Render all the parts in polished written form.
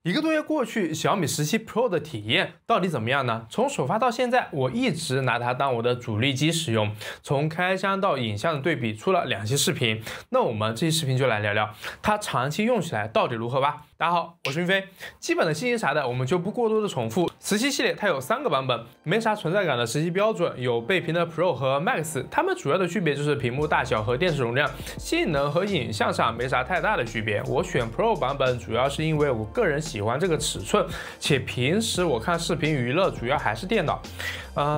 1個多月過去，小米17 Pro 的體驗到底怎麼樣呢？從首發到現在，我一直拿它當我的主力機使用。從開箱到影像的對比，出了2期視頻。那我們這期視頻就來聊聊它長期用起來到底如何吧。大家好，我是雲飛。基本的信息啥的我們就不過多的重複。17系列它有3個版本，沒啥存在感的17標準，有背屏的 Pro 和 Max， 它們主要的區別就是屏幕大小和電池容量，性能和影像上沒啥太大的區別。我選 Pro 版本主要是因為我個人喜歡這個尺寸，且平時我看視頻娛樂主要還是電腦。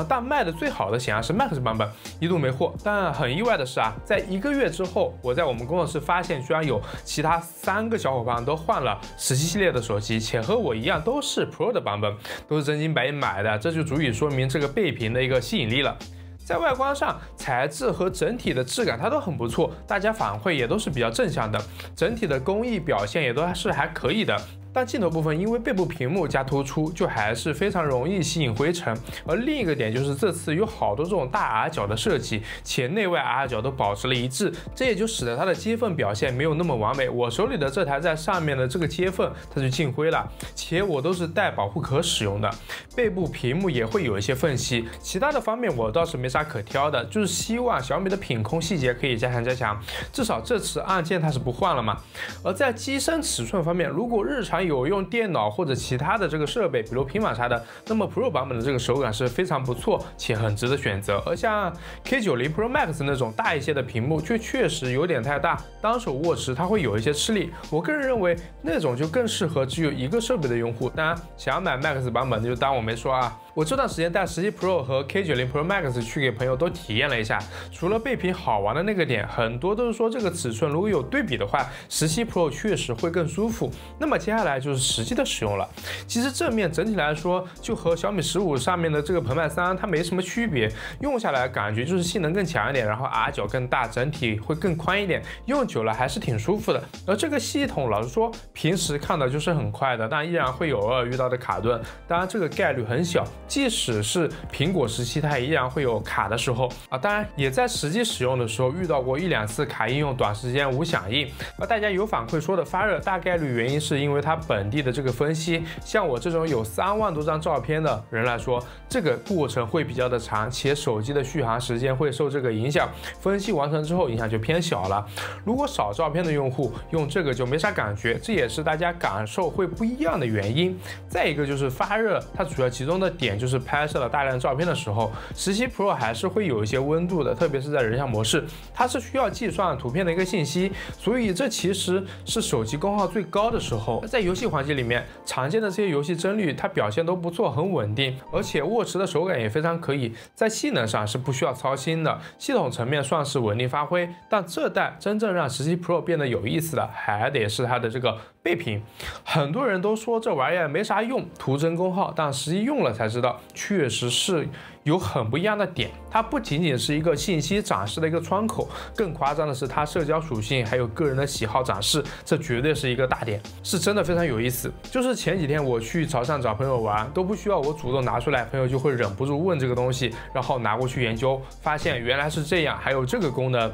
但賣的最好的顯然是 Max 版本，一度沒貨。但很意外的是在1個月之後，我在我們工作室發現，居然有其他3個小伙伴都換了17系列的手機，且和我一樣都是 Pro 的版本，都是真金白银買的，這就足以說明這個背屏的一個吸引力了。在外觀上，材質和整體的質感它都很不錯，大家反馈也都是比較正向的，整體的工藝表現也都是還可以的。但镜头部分因為背部屏幕加突出，就還是非常容易吸引灰塵。而另一個點就是這次有好多這種大 R 角的設計，且內外 R 角都保持了一致，這也就使得它的接缝表現沒有那麼完美。我手裡的這台在上面的這個接缝它就進灰了，且我都是帶保護殼使用的，背部屏幕也會有一些縫隙。其他的方面我倒是沒啥可挑的，就是希望小米的品控細節可以加強，至少這次按键它是不換了嘛。而在机身尺寸方面，如果日常有用電腦或者其他的這個設備，比如平板啥的，那麼 Pro 版本的這個手感是非常不錯且很值得選擇。而像 K90 Pro Max 那種大一些的屏幕，卻確實有點太大，當手握持它會有一些吃力。我個人認為那種就更適合只有一個設備的用戶。當然，想買 Max 版本就當我沒說啊。我這段時間帶17 Pro 和 K90 Pro Max 去給朋友都體驗了一下，除了背屏好玩的那個點，很多都是說這個尺寸如果有對比的話，17 Pro 確實會更舒服。那麼接下來就是實際的使用了。其實正面整體來說，就和小米15上面的這個澎湃3它沒什麼區別，用下來感覺就是性能更強一點，然後 R 角更大，整體會更寬一點，用久了還是挺舒服的。而這個系統老實說，平時看的就是很快的，但依然會有偶爾遇到的卡頓，當然這個概率很小。即使是蘋果17，它也依然會有卡的時候啊。當然，也在實際使用的時候遇到過1、2次卡應用短時間無響應。而大家有反饋說的發熱，大概率原因是因為它本地的這個分析。像我這種有3萬多張照片的人來說，這個過程會比較的長，且手機的續航時間會受這個影響。分析完成之後，影響就偏小了。如果少照片的用戶用這個就沒啥感覺，這也是大家感受會不一樣的原因。再一個就是發熱，它主要集中的點就是拍攝了大量照片的時候，17 Pro 還是會有一些溫度的，特別是在人像模式，它是需要計算圖片的一個信息，所以這其實是手機功耗最高的時候。在遊戲環境裡面，常見的这些遊戲帧率它表現都不錯，很穩定，而且握持的手感也非常可以，在性能上是不需要操心的，系統層面算是穩定發揮。但這代真正讓17 Pro 變得有意思的，還得是它的這個背屏。很多人都說這玩意兒沒啥用，圖增功耗，但實際用了才知道，確實是有很不一樣的點。它不僅僅是一個信息展示的一個窗口，更誇張的是它社交屬性還有個人的喜好展示，這絕對是一個大點，是真的非常有意思。就是前幾天我去潮汕找朋友玩，都不需要我主動拿出來，朋友就會忍不住問這個東西，然後拿過去研究，發現原來是這樣，還有這個功能，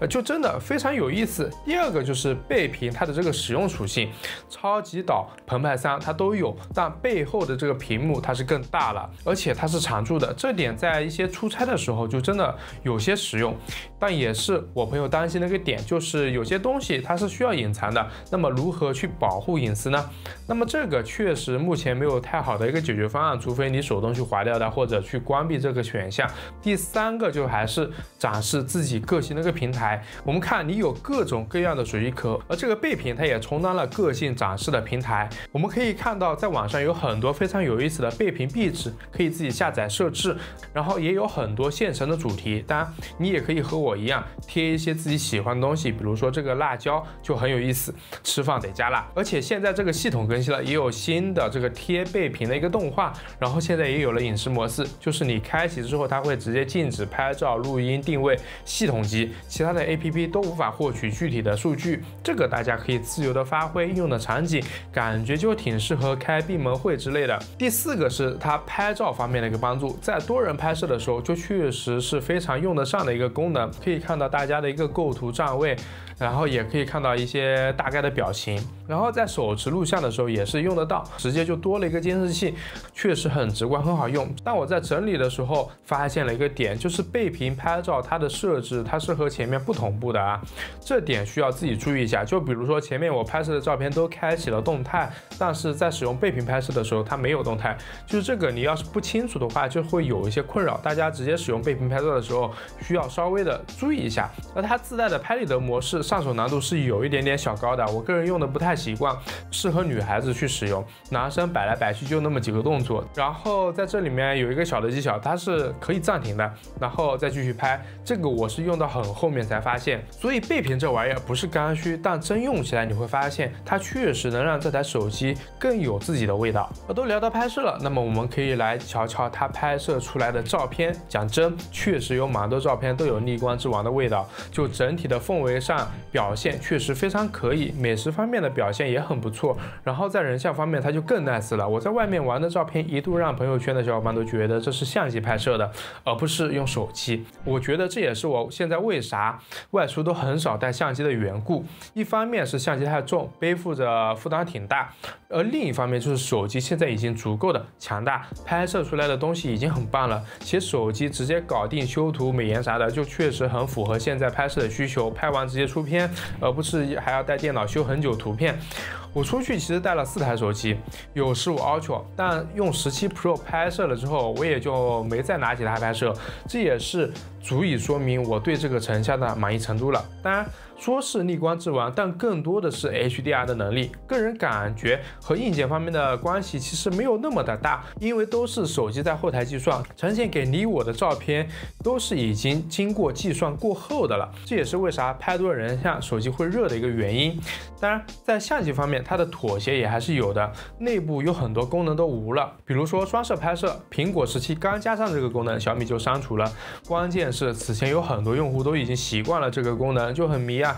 就真的非常有意思。第二個就是背屏它的這個使用屬性，超級島、澎湃3它都有，但背後的這個屏幕它是更大了，而且它是常駐的，這點在一些出差的時候就真的有些實用。但也是我朋友擔心的一個點，就是有些東西它是需要隱藏的，那麼如何去保護隱私呢？那麼這個確實目前沒有太好的一個解決方案，除非你手動去劃掉它，或者去關閉這個選項。第3個就還是展示自己個性的一個平台。我們看你有各種各樣的手機殼，而這個背屏它也充當了個性展示的平台。我們可以看到在網上有很多非常有意思的背屏壁紙，可以自己下載設置，然後也有很多现成的主題。当然你也可以和我一樣貼一些自己喜歡的東西，比如說這個辣椒就很有意思，吃飯得加辣。而且現在這個系統更新了，也有新的這個貼背屏的一個動畫，然後現在也有了隱私模式，就是你開啟之後它會直接禁止拍照、錄音、定位、系統級，其他的 APP 都無法獲取具體的數據。這個大家可以自由的發揮，應用的場景感覺就挺適合開閉門會之類的。第4個是它拍照方面的一個幫助，在多人拍攝的時候就確實是非常用得上的一個功能。可以看到大家的一個構圖站位，然後也可以看到一些大概的表情，然後在手持錄像的時候也是用得到，直接就多了一個監視器，確實很直觀，很好用。但我在整理的時候發現了一個點，就是背屏拍照它的設置它是和前面不同步的啊，這點需要自己注意一下。就比如說前面我拍攝的照片都開啟了動態，但是在使用背屏拍攝的時候它沒有動態，就是這個你要是不清楚的話就會有一些困擾，大家直接使用背屏拍照的时候需要稍微的注意一下。而它自帶的拍立得模式上手难度是有一點點小高的，我個人用的不太習慣，適合女孩子去使用，男生擺來擺去就那麼幾個動作。然後在這裡面有一個小的技巧，它是可以暫停的，然後再繼續拍，這個我是用到很後面才發現。所以背屏這玩意兒不是剛需，但真用起來你會發現它確實能讓這台手機更有自己的味道。都聊到拍攝了，那麼我們可以來瞧瞧它拍攝出來的照片。講真，確實有蠻多照片都有逆光之王的味道，就整體的氛圍上表現確實非常可以，美食方面的表現也很不錯，然後在人像方面它就更 nice 了。我在外面玩的照片一度讓朋友圈的小伙伴都覺得這是相機拍攝的，而不是用手機。我覺得這也是我現在為啥外出都很少帶相機的緣故。一方面是相機太重，背負着負擔挺大，而另一方面就是手機现在已經足夠的強大，拍攝出來的東西已經很棒了，且手機直接搞定修圖、美顏啥的，就確實很符合現在拍攝的需求，拍完直接出片，而不是還要帶電腦修很久圖片。我出去其實帶了4台手機，有15 Ultra， 但用17 Pro 拍攝了之後，我也就沒再拿起它拍攝，這也是足以說明我對這個成像的滿意程度了。當然說是逆光之王，但更多的是 HDR 的能力，個人感覺和硬件方面的關係其實沒有那麼的大，因為都是手機在後台計算，呈現給你我的照片都是已經經過計算過後的了，這也是為啥拍多人像手機會熱的一個原因。當然在相機方面它的妥協也還是有的，內部有很多功能都無了，比如說双攝拍攝，蘋果17剛加上這個功能，小米就刪除了，關鍵是此前有很多用戶都已經習慣了這個功能，就很迷啊。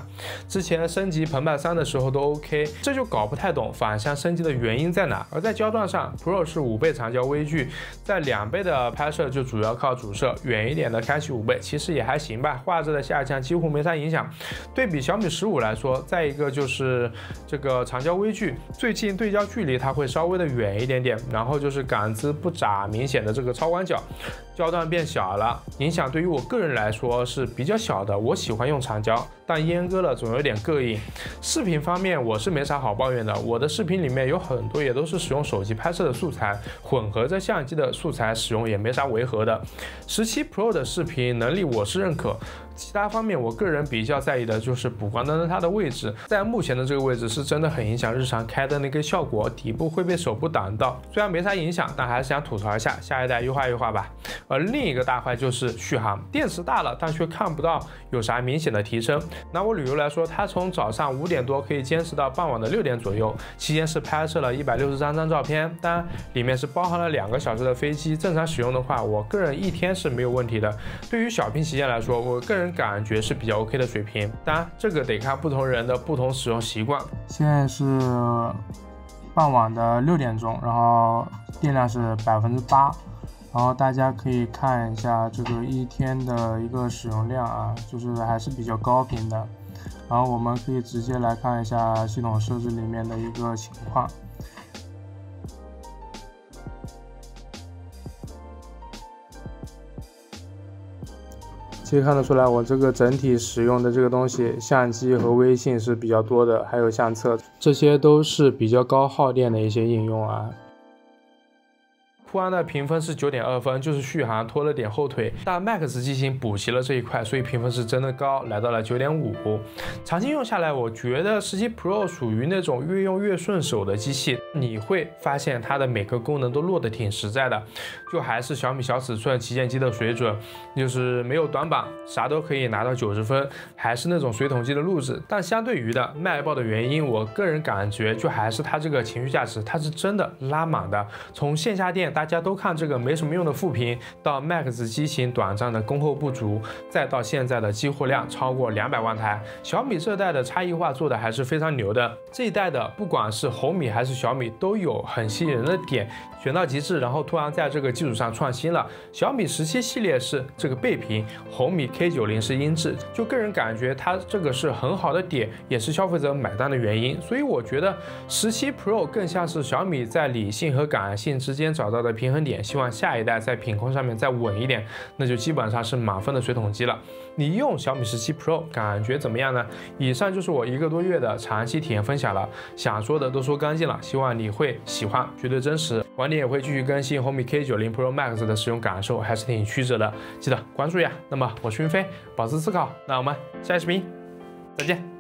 之前升級澎湃3的時候都 OK， 這就搞不太懂反向升级的原因在哪。而在焦段上 ，Pro 是5倍长焦微距，在2倍的拍攝就主要靠主攝，遠一點的開啟5倍，其實也還行吧，畫質的下降幾乎沒啥影響。對比小米15來說，再一個就是這個長焦微距，最近對焦距離它會稍微的遠一點點，然後就是感知不咋明顯的這個超廣角，焦段變小了，影響对於我個人來說是比較小的。我喜歡用長焦，但阉割了总有點膈應。視頻方面我是沒啥好抱怨的，我的視頻裡面有很多也都是使用手機拍攝的素材，混合着相機的素材使用也沒啥違和的。17 Pro 的視頻能力我是認可，其他方面我個人比較在意的就是補光燈它的位置，在目前的這個位置是真的很影響日常開燈的一個效果，底部會被手部擋到，雖然沒啥影響，但還是想吐槽一下，下一代優化優化吧。而另一個大壞就是續航，電池大了但卻看不到有啥明顯的提升。拿我旅遊來說，它從早上5點多可以堅持到傍晚的6點左右，期間是拍攝了163張照片，當然裡面是包含了2個小時的飛機，正常使用的話我個人1天是沒有問題的。對於小屏旗艦來說，我個人感覺是比較 OK 的水平，當然這個得看不同人的不同使用習慣。現在是傍晚的6點鐘，然後電量是8%，然後大家可以看一下這個一天的一個使用量啊，就是還是比較高頻的。然後我們可以直接來看一下系統設置裡面的一個情況。可以看得出来，我這個整體使用的這個東西，相機和微信是比較多的，還有相冊，這些都是比較高耗電的一些應用啊。酷安的評分是9.2分，就是續航拖了點後腿，但 Max 機型補齊了這一塊，所以評分是真的高，來到了9.5。長期用下來，我覺得17 Pro 屬於那種越用越順手的機器，你會發現它的每個功能都落得挺實在的，就還是小米小尺寸旗艦機的水準，就是沒有短板，啥都可以拿到90分，還是那種水桶機的路子。但相對於的賣爆的原因，我個人感覺就還是它這個情緒價值，它是真的拉滿的，從線下店大大家都看这個沒什麼用的副屏，到 Max 機型短暫的供後不足，再到現在的激活量超過200萬台，小米這代的差異化做的還是非常牛的。這一代的不管是紅米還是小米都有很吸引人的點，選到極致，然後突然在這個基礎上創新了。小米17系列是這個背屏，紅米 K90是音質，就個人感覺它這個是很好的點，也是消費者買單的原因。所以我覺得17 Pro 更像是小米在理性和感性之間找到的平衡點，希望下一代在品控上面再穩一點，那就基本上是满分的水桶機了。你用小米17 Pro 感覺怎麼樣呢？以上就是我1個多月的長期體驗分享了，想說的都說乾淨了，希望你會喜歡，絕對真實。晚點也會繼續更新紅米 K90 Pro Max 的使用感受，還是挺曲折的，記得關注呀。那麼我是雲飛，保持思考，那我們下一視頻再見。